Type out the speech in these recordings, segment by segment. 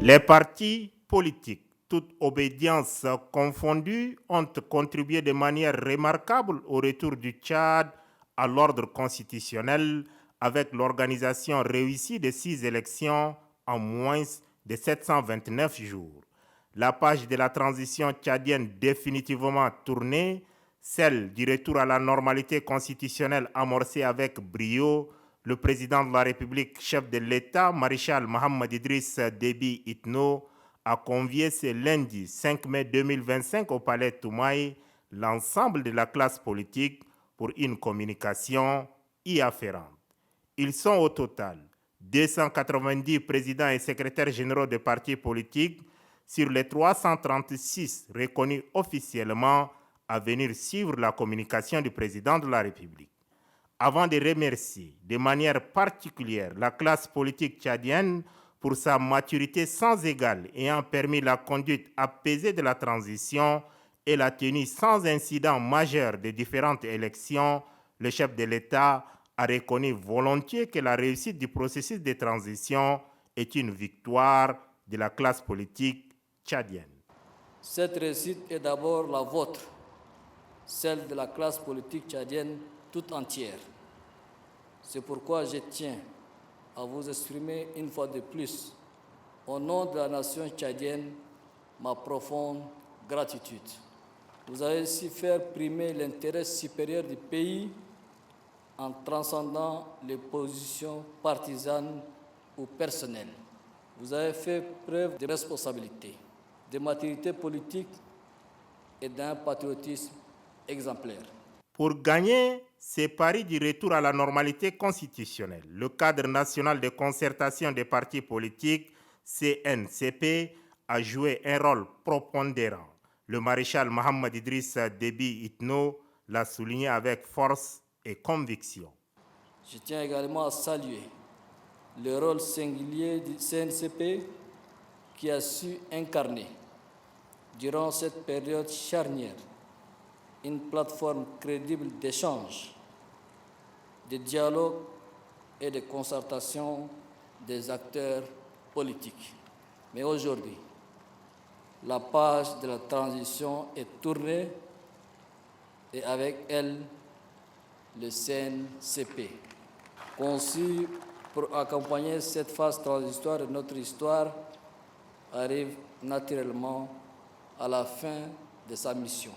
Les partis politiques, toute obédience confondue, ont contribué de manière remarquable au retour du Tchad à l'ordre constitutionnel avec l'organisation réussie de 6 élections en moins de 729 jours. La page de la transition tchadienne définitivement tournée, celle du retour à la normalité constitutionnelle amorcée avec brio, le président de la République, chef de l'État, maréchal Mohamed Idriss Déby Itno, a convié ce lundi 5 mai 2025 au palais Toumaï l'ensemble de la classe politique pour une communication y afférente. Ils sont au total 290 présidents et secrétaires généraux de partis politiques sur les 336 reconnus officiellement à venir suivre la communication du président de la République. Avant de remercier de manière particulière la classe politique tchadienne pour sa maturité sans égale ayant permis la conduite apaisée de la transition et la tenue sans incident majeur des différentes élections, le chef de l'État a reconnu volontiers que la réussite du processus de transition est une victoire de la classe politique tchadienne. Cette réussite est d'abord la vôtre, celle de la classe politique tchadienne toute entière. C'est pourquoi je tiens à vous exprimer une fois de plus, au nom de la nation tchadienne, ma profonde gratitude. Vous avez su faire primer l'intérêt supérieur du pays en transcendant les positions partisanes ou personnelles. Vous avez fait preuve de responsabilité, de maturité politique et d'un patriotisme exemplaire. Pour gagner ces paris du retour à la normalité constitutionnelle, le cadre national de concertation des partis politiques, CNCP, a joué un rôle prépondérant. Le maréchal Mohamed Idriss Déby Itno l'a souligné avec force et conviction. Je tiens également à saluer le rôle singulier du CNCP qui a su incarner, durant cette période charnière, une plateforme crédible d'échange, de dialogue et de concertation des acteurs politiques. Mais aujourd'hui, la page de la transition est tournée et avec elle, le CNCP, conçu pour accompagner cette phase transitoire de notre histoire, arrive naturellement à la fin de sa mission.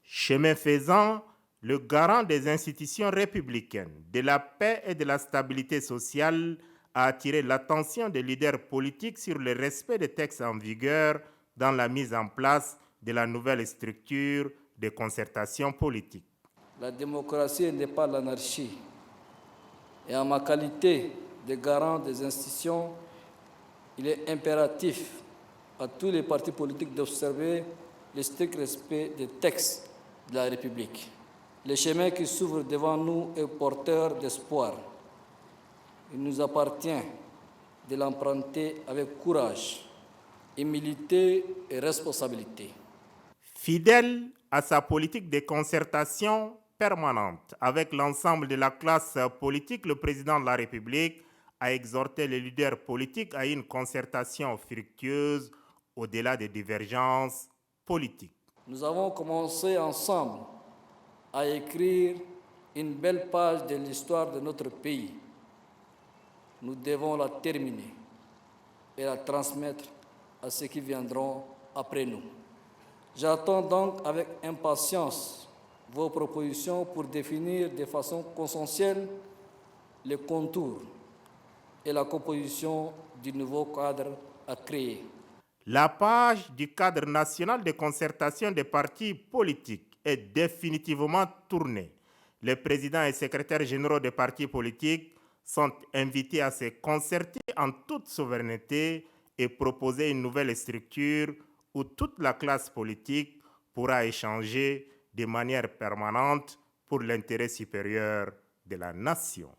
Chemin faisant, le garant des institutions républicaines, de la paix et de la stabilité sociale a attiré l'attention des leaders politiques sur le respect des textes en vigueur dans la mise en place de la nouvelle structure de concertation politique. La démocratie n'est pas l'anarchie. Et en ma qualité de garant des institutions, il est impératif à tous les partis politiques d'observer le strict respect des textes de la République. Le chemin qui s'ouvre devant nous est porteur d'espoir. Il nous appartient de l'emprunter avec courage, humilité et responsabilité. Fidèle à sa politique de concertation permanente avec l'ensemble de la classe politique, le président de la République a exhorté les leaders politiques à une concertation fructueuse au-delà des divergences politiques. Nous avons commencé ensemble à écrire une belle page de l'histoire de notre pays. Nous devons la terminer et la transmettre à ceux qui viendront après nous. J'attends donc avec impatience vos propositions pour définir de façon consensuelle les contours et la composition du nouveau cadre à créer. La page du cadre national de concertation des partis politiques est définitivement tournée. Les présidents et secrétaires généraux des partis politiques sont invités à se concerter en toute souveraineté et proposer une nouvelle structure où toute la classe politique pourra échanger de manière permanente pour l'intérêt supérieur de la nation.